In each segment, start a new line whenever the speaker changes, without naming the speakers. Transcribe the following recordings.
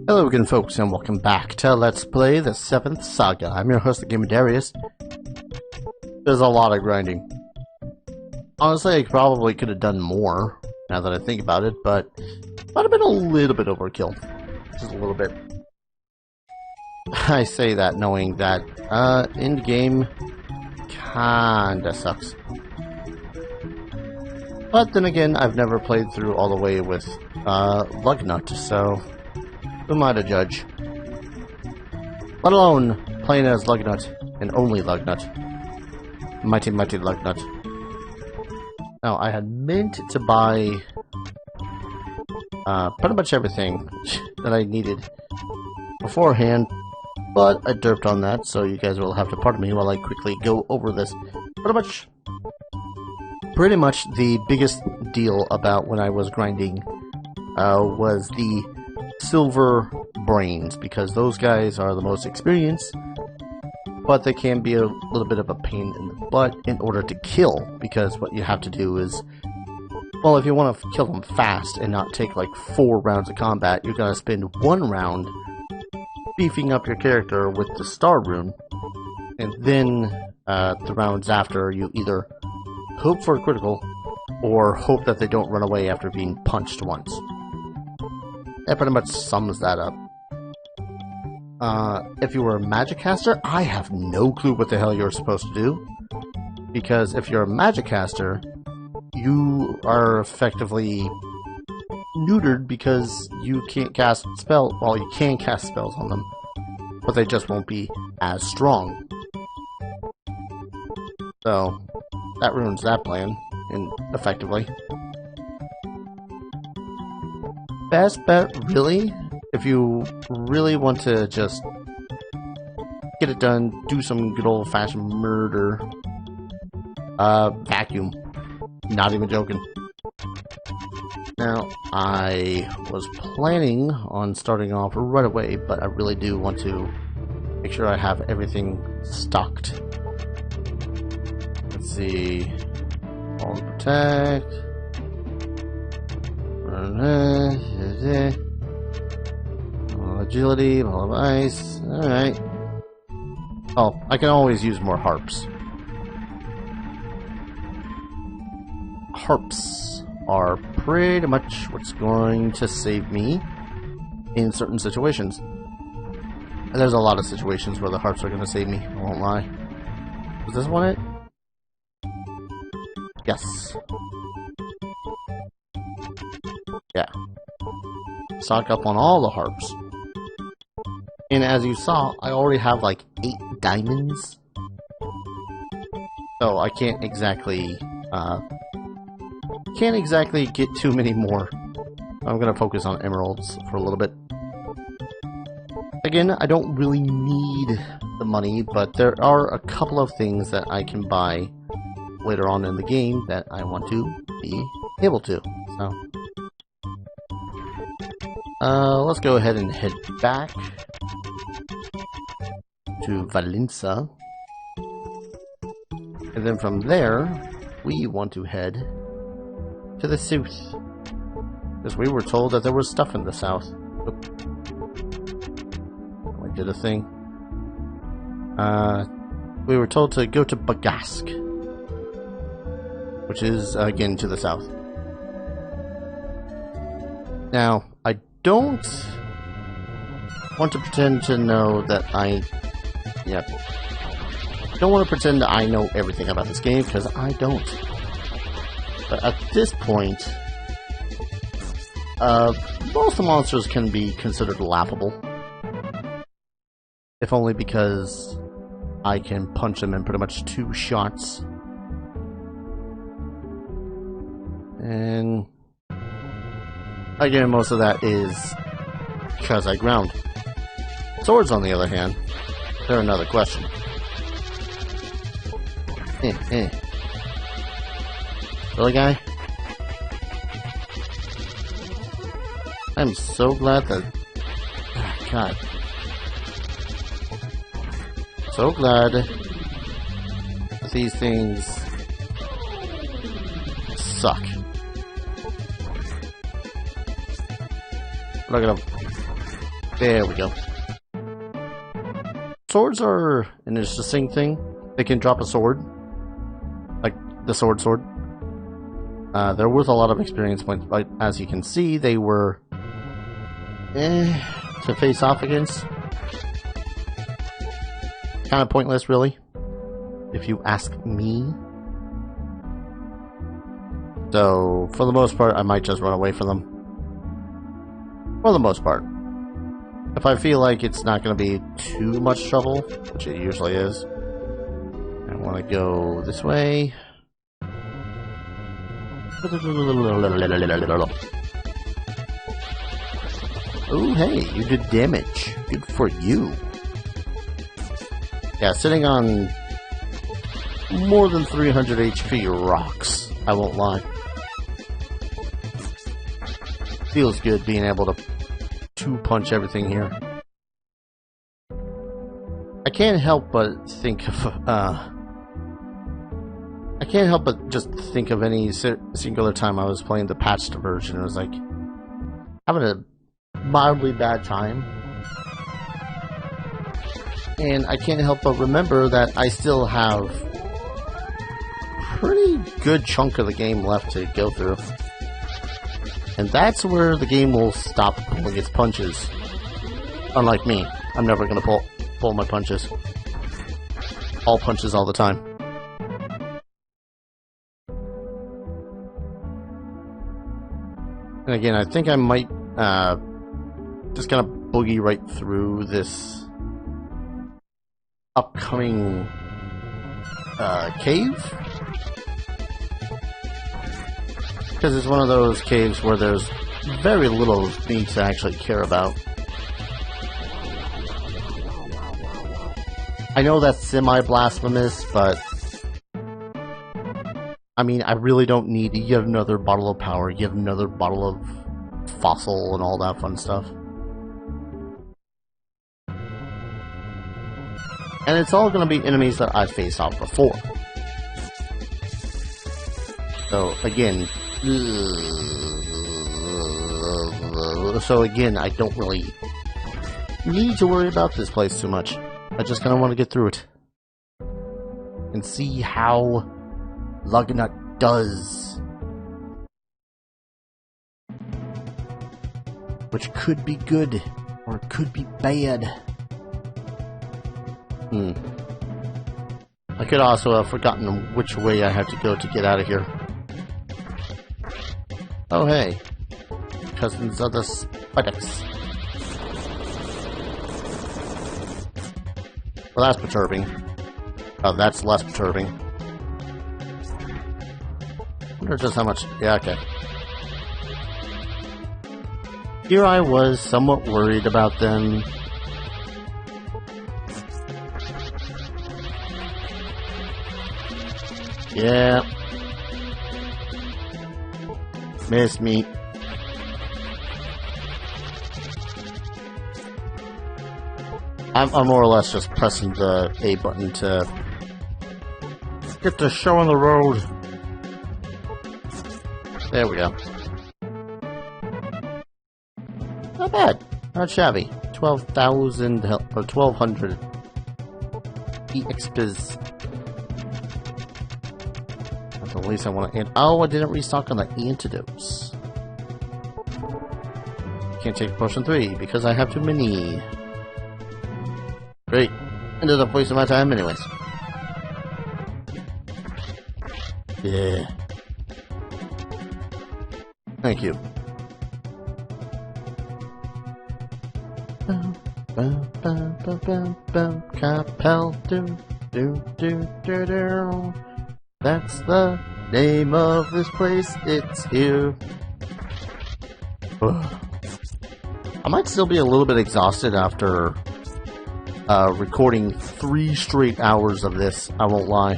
Hello again, folks, and welcome back to Let's Play the 7th Saga. I'm your host, the Gamer Darius. There's a lot of grinding. Honestly, I probably could have done more, now that I think about it, but might have been a little bit overkill. Just a little bit. I say that knowing that, end game kinda sucks. But then again, I've never played through all the way with, Lugnut, so who am I to judge? Let alone playing as Lugnut, and only Lugnut. Mighty, mighty Lugnut. Now, I had meant to buy pretty much everything that I needed beforehand, but I derped on that, so you guys will have to pardon me while I quickly go over this. Pretty much the biggest deal about when I was grinding was the silver brains, because those guys are the most experienced, but they can be a little bit of a pain in the butt in order to kill, because what you have to do is, well, if you want to kill them fast and not take like 4 rounds of combat, you're going to spend 1 round beefing up your character with the star rune, and then the rounds after you either hope for a critical or hope that they don't run away after being punched once. That pretty much sums that up. If you were a magic caster, I have no clue what the hell you're supposed to do. Because if you're a magic caster, you are effectively neutered because you can't cast spells. Well, you can cast spells on them, but they just won't be as strong. So, that ruins that plan, effectively. Best bet, really, if you really want to just get it done, do some good old-fashioned murder, vacuum. Not even joking. Now, I was planning on starting off right away, but I really do want to make sure I have everything stocked. Let's see. All protect. Agility, ball of ice. Alright. Oh, I can always use more harps. Harps are pretty much what's going to save me in certain situations. And there's a lot of situations where the harps are going to save me, I won't lie. Was this one it? Yes. Yeah. Stock up on all the harps. And as you saw, I already have like 8 diamonds. So I can't exactly get too many more. I'm gonna focus on emeralds for a little bit. Again, I don't really need the money, but there are a couple of things that I can buy later on in the game that I want to be able to. So let's go ahead and head back to Valensa. And then from there, we want to head to the south. Because we were told that there was stuff in the south. Oop. I did a thing. We were told to go to Bagask, which is, again, to the south. Now, I don't want to pretend to know that I don't want to pretend that I know everything about this game, because I don't. But at this point, most of the monsters can be considered laughable. If only because I can punch them in pretty much 2 shots. And again, most of that is because I ground. Swords, on the other hand, they're another question. Really, guy? I'm so glad that... God. So glad that these things suck. Look at them. There we go. Swords are an interesting thing. They can drop a sword. Like the sword. They're worth a lot of experience points, but as you can see, they were to face off against. Kind of pointless, really, if you ask me. So, for the most part, I might just run away from them. For the most part. If I feel like it's not going to be too much trouble, which it usually is, I want to go this way. Oh, hey, you did damage. Good for you. Yeah, sitting on more than 300 HP rocks, I won't lie. Feels good being able to two-punch everything here. I can't help but think of, I can't help but just think of any singular time I was playing the patched version. It was like, having a mildly bad time. And I can't help but remember that I still have a pretty good chunk of the game left to go through. And that's where the game will stop pulling its punches. Unlike me, I'm never going to pull my punches. All punches all the time. And again, I think I might just kind of boogie right through this upcoming cave. Because it's one of those caves where there's very little need to actually care about. I know that's semi-blasphemous, but I mean, I really don't need yet another bottle of power, yet another bottle of fossil and all that fun stuff. And it's all going to be enemies that I've faced off before. So again, I don't really need to worry about this place too much. I just kind of want to get through it and see how Lugnut does, which could be good or it could be bad. I could also have forgotten which way I have to go to get out of here. Oh hey, cousins of the spiders. Well, that's perturbing. Oh, that's less perturbing. I wonder just how much. Yeah, okay. Here I was, somewhat worried about them. Yeah. Miss me. I'm more or less just pressing the A button to get the show on the road. There we go. Not bad. Not shabby. 12,000 or 1,200 EXPs. That's the least I want to. Oh, I didn't restock on the antidotes. Can't take potion 3 because I have too many. Great. Ended up wasting my time anyways. Yeah. Thank you. Capel, do. That's the name of this place. It's here. I might still be a little bit exhausted after recording 3 straight hours of this, I won't lie.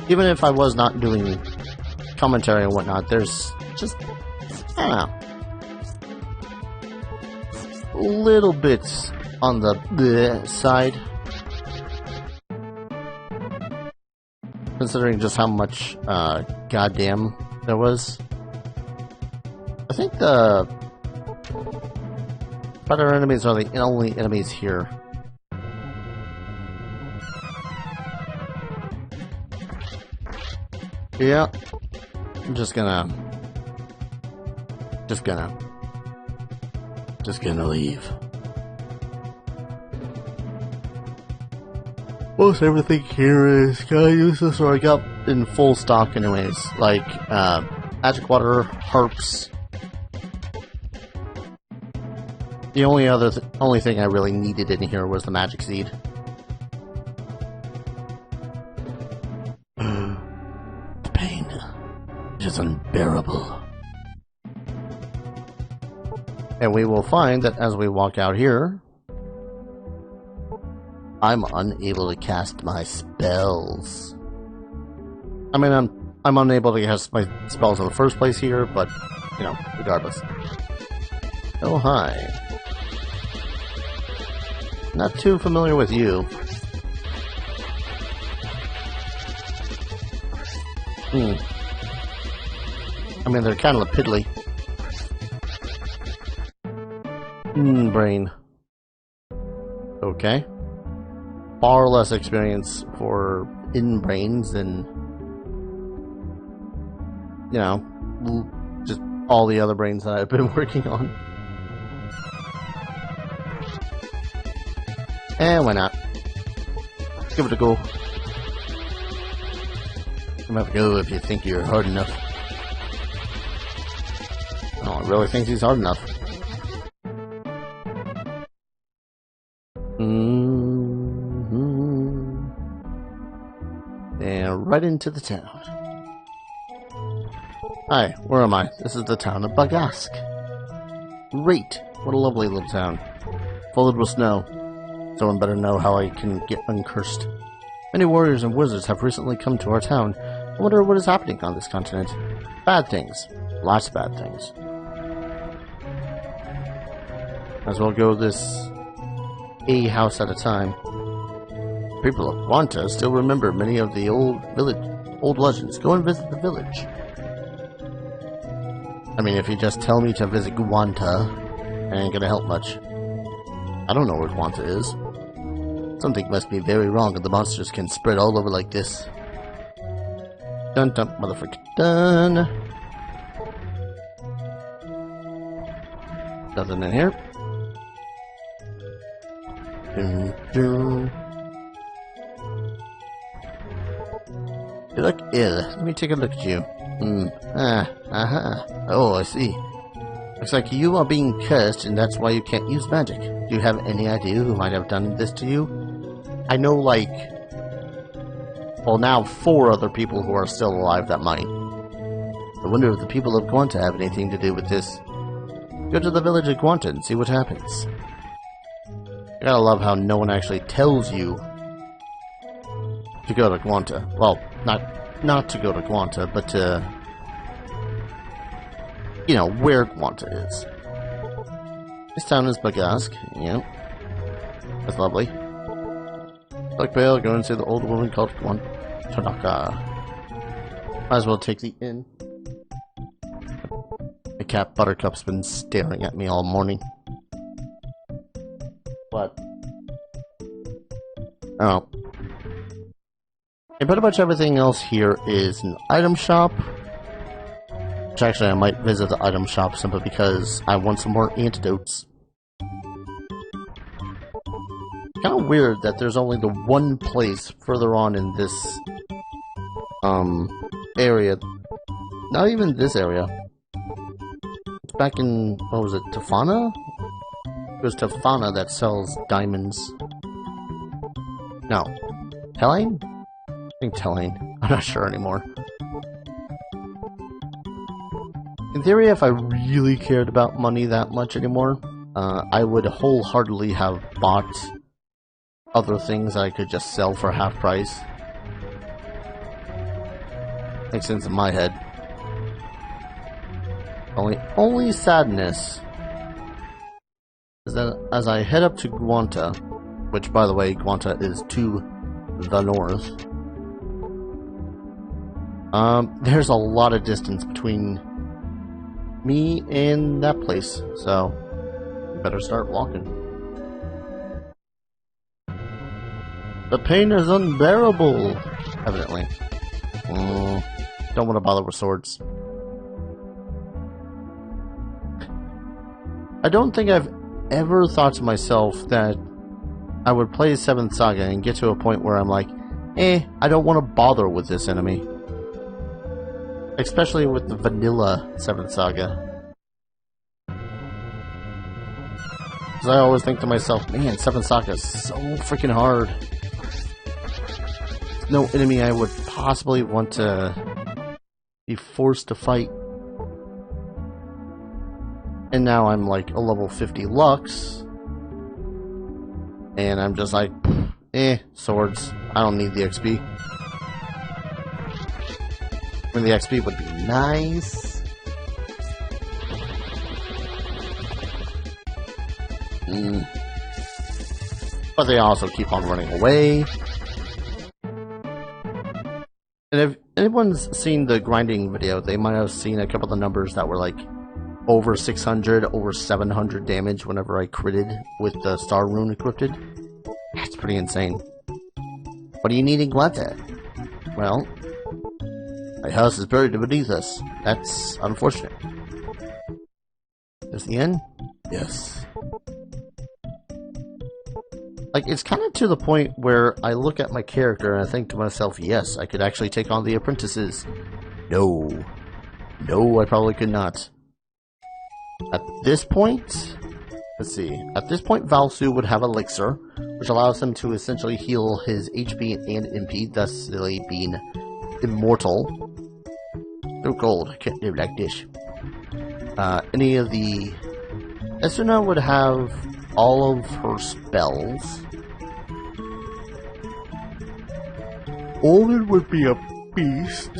Even if I was not doing commentary and whatnot, there's just, I don't know, little bits on the bleh side. Considering just how much goddamn there was. I think the Predator enemies are the only enemies here. Yeah. I'm just gonna leave. Most everything here is kinda useless, or I got in full stock anyways. Like, magic water, harps. The only thing I really needed in here was the magic seed. The pain is unbearable. And we will find that as we walk out here, I'm unable to cast my spells. I mean, I'm unable to cast my spells in the first place here, but, you know, regardless. Oh, hi. Not too familiar with you. I mean, they're kind of piddly. Brain. Okay. Far less experience for in-brains than, you know, just all the other brains that I've been working on. And why not? Give it a go. Give it a go if you think you're hard enough. Oh, I really think he's hard enough. And right into the town. Hi, where am I? This is the town of Bagask. Great! What a lovely little town. Flooded with snow. Someone better know how I can get uncursed. Many warriors and wizards have recently come to our town. I wonder what is happening on this continent. Bad things. Lots of bad things. Might as well go this a house at a time. People of Gwanta still remember many of the old legends. Go and visit the village. I mean, if you just tell me to visit Gwanta, it ain't gonna help much. I don't know where Gwanta is. Something must be very wrong if the monsters can spread all over like this. Dun dun, motherfucker, dun. Nothing in here. Dun, dun. You look ill. Let me take a look at you. Oh, I see. Looks like you are being cursed, and that's why you can't use magic. Do you have any idea who might have done this to you? I know, like, well, now 4 other people who are still alive that might. I wonder if the people of Gwanta have anything to do with this. Go to the village of Gwanta and see what happens. I gotta love how no one actually tells you to go to Gwanta. Well, not to go to Gwanta, but to, you know, where Gwanta is. This town is Bagask. Yep. That's lovely. Like Bale, go and see the old woman called Tanaka. Might as well take the inn. The cat Buttercup's been staring at me all morning. What? Oh. And pretty much everything else here is an item shop. Which actually I might visit the item shop simply because I want some more antidotes. Kind of weird that there's only the one place further on in this area. Not even this area. It's back in, what was it, Tafana? It was Tafana that sells diamonds. No. Telane? I think Telane. I'm not sure anymore. In theory, if I really cared about money that much anymore, I would wholeheartedly have bought other things I could just sell for half price. Makes sense in my head. Only sadness is that as I head up to Gwanta, which by the way, Gwanta is to the north, there's a lot of distance between me and that place, so Better start walking. The pain is unbearable, evidently. Don't want to bother with swords. I don't think I've ever thought to myself that I would play 7th Saga and get to a point where I'm like, I don't want to bother with this enemy. Especially with the vanilla 7th Saga. Because I always think to myself, man, 7th Saga is so freaking hard. No enemy I would possibly want to be forced to fight. And now I'm like a level 50 LUX. And I'm just like, swords. I don't need the XP. I mean, the XP would be nice. But they also keep on running away. And if anyone's seen the grinding video, they might have seen a couple of the numbers that were like over 600, over 700 damage whenever I critted with the star rune equipped. That's pretty insane. What are you needing glad at? Well, my house is buried beneath us. That's unfortunate. Is the end? Yes. Like, it's kind of to the point where I look at my character and I think to myself, yes, I could actually take on the apprentices. No. No, I probably could not. At this point, let's see. At this point, Valensa would have elixir, which allows him to essentially heal his HP and MP, thus being immortal. Oh, gold. I can't live like this. Any of the... Esuna would have all of her spells. Omen would be a beast.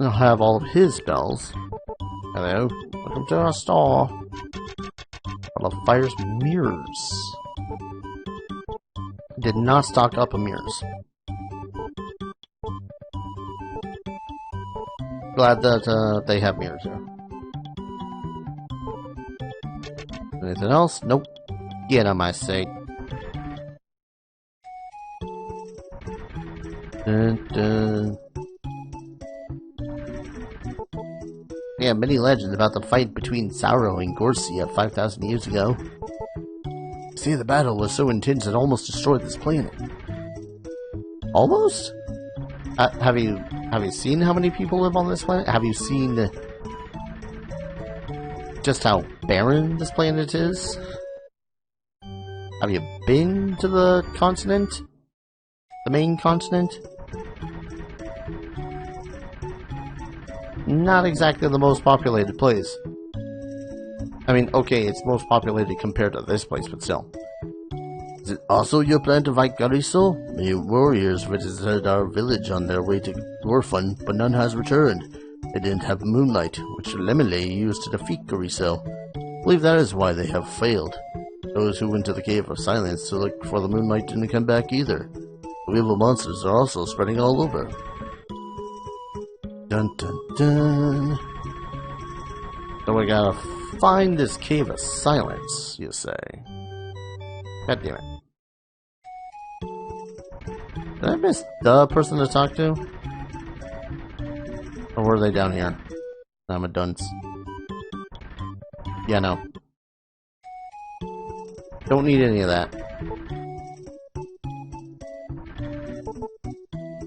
I'll have all of his spells. Hello, welcome to our store. Full of fires, mirrors. Did not stock up on mirrors. Glad that they have mirrors here. Anything else? Nope. Get on my site. Dun, dun. Yeah, many legends about the fight between Sauro and Gorsia 5,000 years ago. See, the battle was so intense it almost destroyed this planet. Almost? Have you seen how many people live on this planet? Have you seen just how barren this planet is? Have you been to the continent? The main continent? Not exactly the most populated place. I mean, okay, it's most populated compared to this place, but still. Is it also your plan to fight Gariso? Many warriors visited our village on their way to Dwarfun, but none has returned. They didn't have Moonlight, which Lemele used to defeat Gariso. I believe that is why they have failed. Those who went to the Cave of Silence to look for the Moonlight didn't come back either. The evil monsters are also spreading all over. Dun dun dun. So we gotta find this Cave of Silence, you say? God damn it. Did I miss the person to talk to? Or were they down here? I'm a dunce. Yeah, no. Don't need any of that.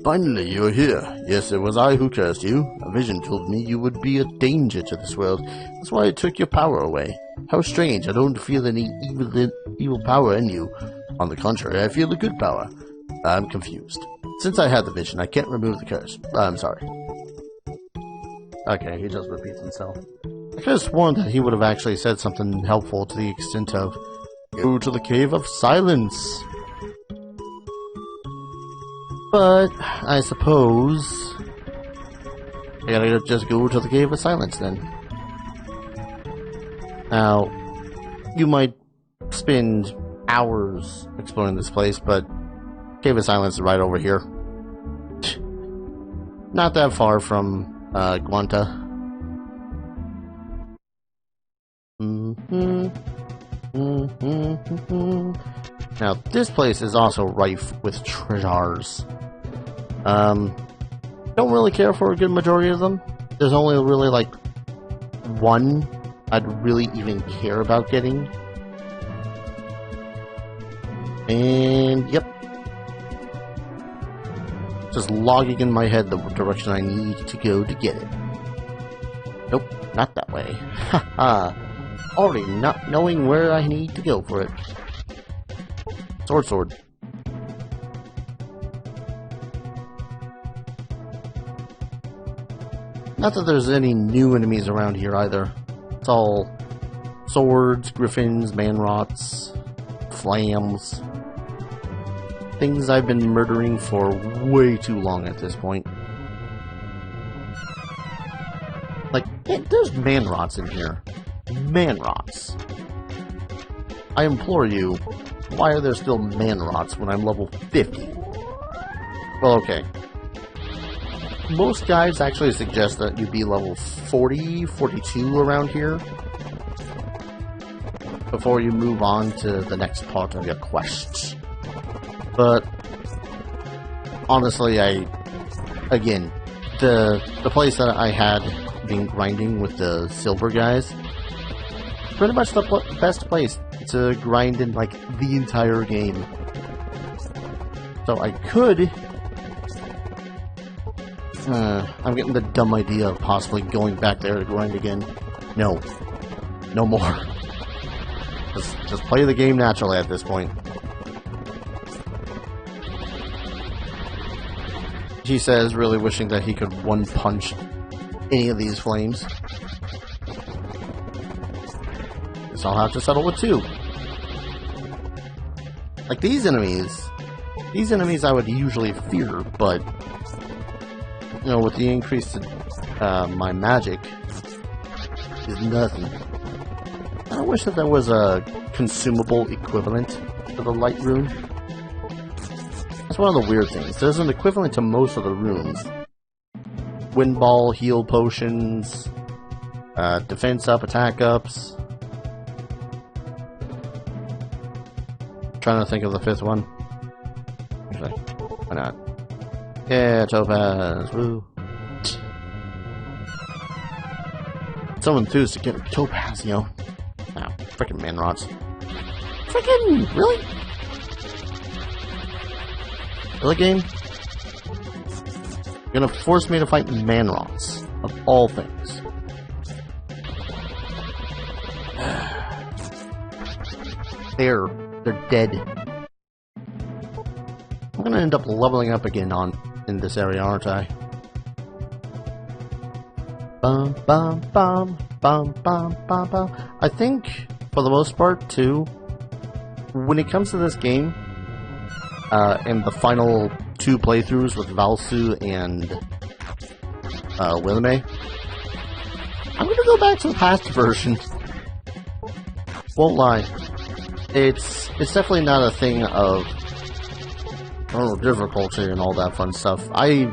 Finally, you're here. Yes, it was I who cursed you. A vision told me you would be a danger to this world. That's why it took your power away. How strange, I don't feel any evil power in you. On the contrary, I feel a good power. I'm confused. Since I had the vision, I can't remove the curse. I'm sorry. Okay, he just repeats himself. I could have sworn that he would have actually said something helpful to the extent of, go to the Cave of Silence. But, I suppose, I gotta just go to the Cave of Silence then. Now, you might spend hours exploring this place, but Cave of Silence is right over here. Not that far from Guanta. Now, this place is also rife with treasures. Don't really care for a good majority of them. There's only really like one I'd really even care about getting. And yep. Just logging in my head the direction I need to go to get it. Nope, not that way. Haha. Already not knowing where I need to go for it. Sword. Not that there's any new enemies around here either. It's all swords, griffins, manrots, flams. Things I've been murdering for way too long at this point. Like, there's manrots in here. Manrots. I implore you, why are there still manrots when I'm level 50? Well, okay. Most guides actually suggest that you be level 40, 42 around here before you move on to the next part of your quests. But honestly, again, the place that I had been grinding with the silver guys, pretty much the best place to grind in like the entire game. So I could. I'm getting the dumb idea of possibly going back there to grind again. No more. Just play the game naturally at this point. He says, really wishing that he could one-punch any of these flames. Guess I'll have to settle with 2. Like these enemies I would usually fear, but you know, with the increase to my magic is nothing. I wish that there was a consumable equivalent to the light rune. That's one of the weird things. There's an equivalent to most of the runes. Wind ball, heal potions, defense up, attack ups. Trying to think of the 5th one. Actually, why not? Yeah, topaz, woo. So enthused to get a topaz, you know. Wow, frickin' manrots. Frickin', really? Really, game? You're gonna force me to fight manrots, of all things. They're dead. I'm gonna end up leveling up again in this area, aren't I? Bum bum bum bum bum bum bum. I think, for the most part, too, when it comes to this game, and the final 2 playthroughs with Valsu and Willame, I'm gonna go back to the past version. Won't lie. It's definitely not a thing of difficulty and all that fun stuff. I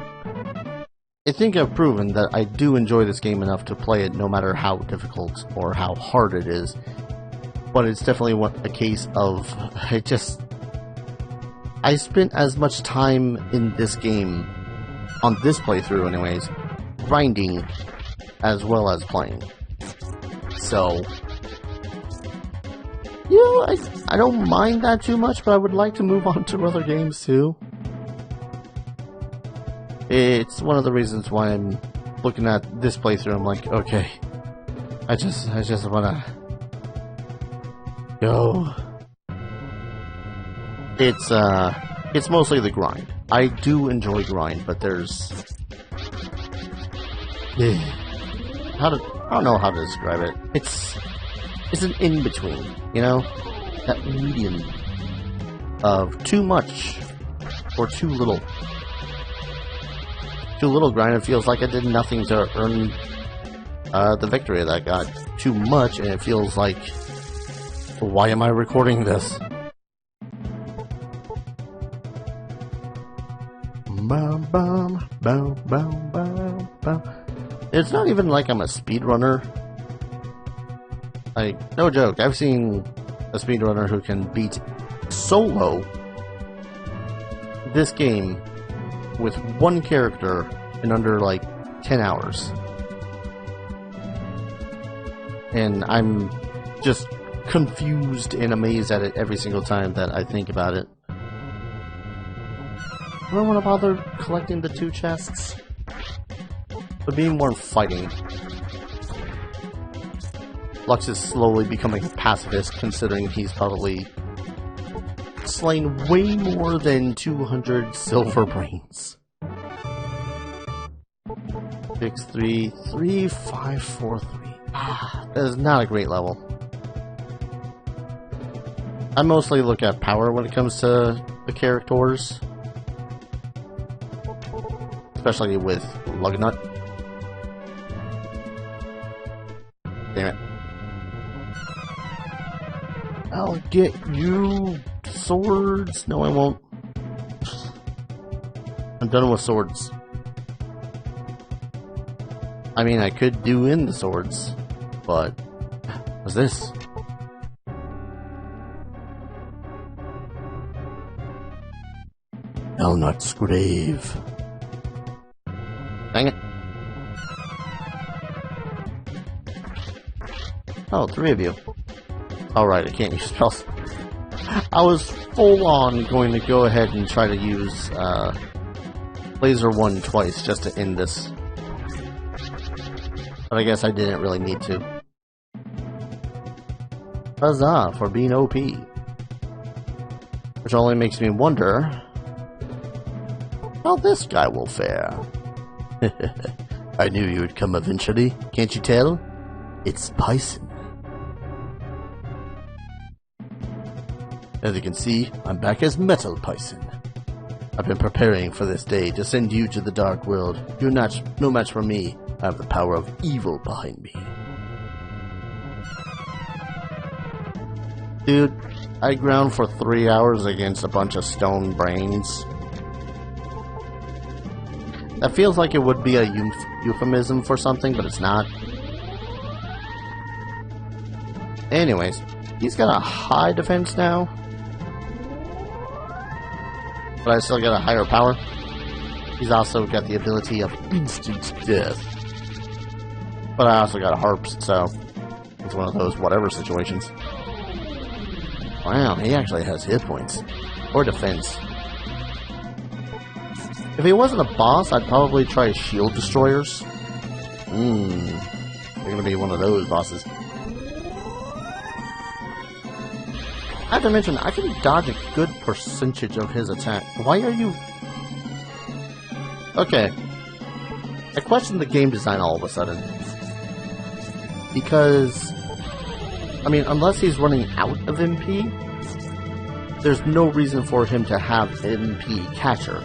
think I've proven that I do enjoy this game enough to play it no matter how difficult or how hard it is. But it's definitely a case of I spent as much time in this game, on this playthrough anyways, grinding as well as playing. So, you know, I don't mind that too much, but I would like to move on to other games too. It's one of the reasons why I'm looking at this playthrough. I'm like, okay, I just wanna go. It's mostly the grind. I do enjoy grind, but there's I don't know how to describe it. It's an in-between, you know? That medium of too much or too little. Too little grind, it feels like I did nothing to earn the victory that I got. Too much, and it feels like, why am I recording this? Bum, bum, bum, bum, bum, bum. It's not even like I'm a speedrunner. Like, no joke, I've seen a speedrunner who can beat solo this game with one character in under, like, 10 hours. And I'm just confused and amazed at it every single time that I think about it. Do I want to bother collecting the 2 chests? But being more fighting. Lux is slowly becoming a pacifist, considering he's probably slain way more than 200 silver brains. 6, 3, 3, 5, 4, 3. That is not a great level. I mostly look at power when it comes to the characters. Especially with Lugnut. Damn it. I'll get you, swords. No, I won't. I'm done with swords. I mean, I could do in the swords, but what's this? Lugnut's grave. Dang it. Oh, 3 of you. Alright, I can't use spells. I was full on going to go ahead and try to use Laser 1 twice just to end this. But I guess I didn't really need to. Huzzah for being OP. Which only makes me wonder how this guy will fare. I knew you would come eventually, can't you tell? It's Python. As you can see, I'm back as Metal Python. I've been preparing for this day to send you to the Dark World. You're no match for me. I have the power of evil behind me. Dude, I ground for 3 hours against a bunch of stone brains. That feels like it would be a euphemism for something, but it's not. Anyways, he's got a high defense now. But I still got a higher power. He's also got the ability of instant death. But I also got harps, so it's one of those whatever situations. Wow, he actually has hit points. Or defense. If he wasn't a boss, I'd probably try shield destroyers. They're gonna be one of those bosses. I have to mention, I can dodge a good percentage of his attack. Why are you... Okay. I question the game design all of a sudden. Because... I mean, unless he's running out of MP, there's no reason for him to have MP catcher.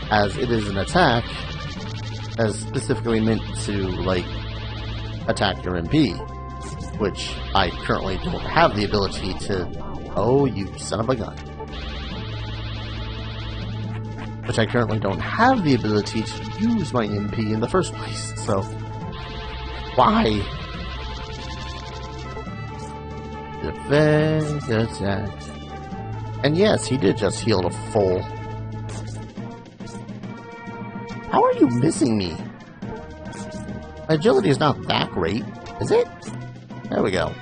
As it is an attack, as specifically meant to, like, attack your MP. Which I currently don't have the ability to... Oh, you son of a gun. Which I currently don't have the ability to use my MP in the first place, so... Why? Defense, attack... And yes, he did just heal to full. How are you missing me? My agility is not that great, is it? There we go.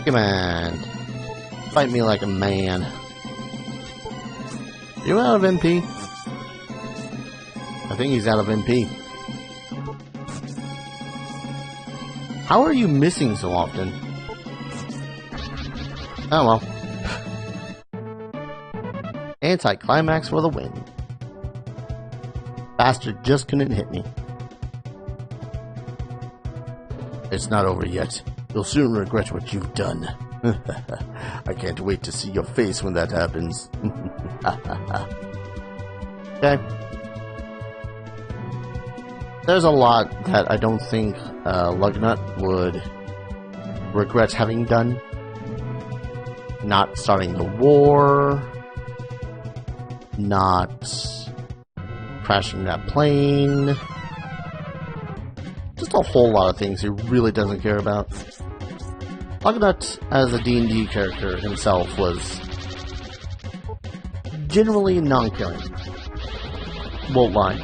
Come on. Fight me like a man. You out of MP? I think he's out of MP. How are you missing so often? Oh well. Anti-climax for the win. Bastard just couldn't hit me. It's not over yet. You'll soon regret what you've done. I can't wait to see your face when that happens. Okay. There's a lot that I don't think Lugnut would regret having done. Not starting the war. Not crashing that plane. just a whole lot of things he really doesn't care about. Lugnut, as a D&D character himself, was generally non-caring. Won't lie.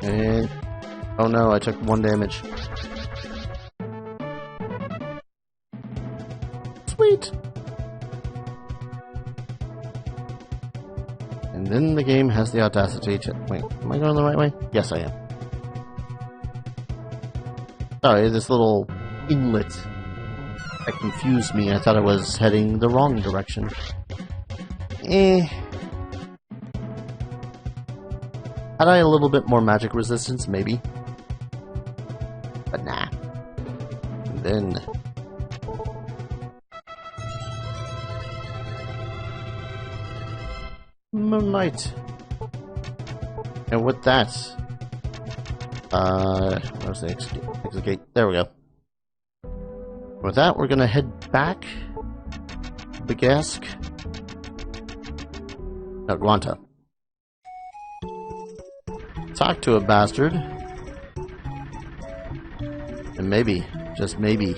And oh no, I took 1 damage. Sweet! And then the game has the audacity to... Wait, am I going the right way? Yes, I am. Sorry, this little inlet that confused me. I thought I was heading the wrong direction. Had I a little bit more magic resistance, maybe. But nah. And then... Moonlight. And with that... where's the exit gate? There we go. With that, we're gonna head back... Bagask... No, Guanta. Talk to a bastard. And maybe, just maybe,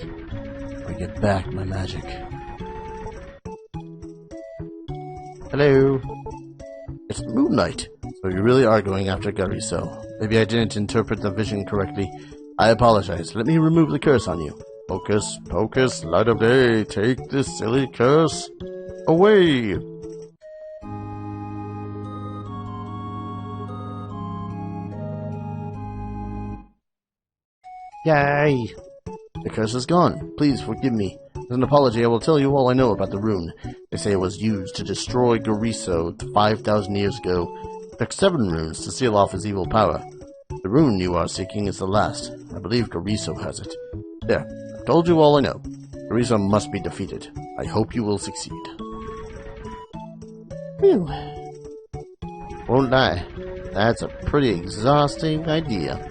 I get back my magic. Hello. It's Moonlight. So you really are going after Gariso. Maybe I didn't interpret the vision correctly. I apologize. Let me remove the curse on you. Hocus pocus, light of day. Take this silly curse away. Yay! The curse is gone. Please forgive me. As an apology, I will tell you all I know about the rune. They say it was used to destroy Gariso 5,000 years ago. It took 7 runes to seal off his evil power. The rune you are seeking is the last. I believe Gariso has it. There. I've told you all I know. Gariso must be defeated. I hope you will succeed. Phew. Won't lie. That's a pretty exhausting idea.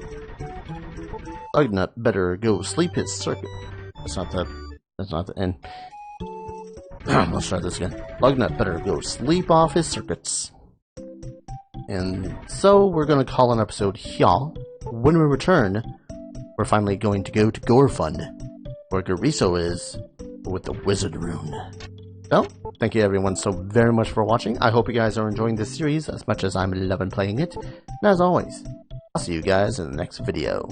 Lugnut better go sleep his circuit. That's not the end. Let's try this again. Lugnut better go sleep off his circuits. And so we're gonna call an episode here. When we return, we're finally going to go to Gorefun, where Gariso is, with the wizard rune. So, thank you everyone so very much for watching. I hope you guys are enjoying this series as much as I'm loving playing it. And as always, I'll see you guys in the next video.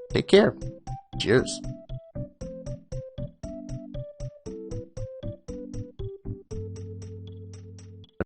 Take care. Cheers.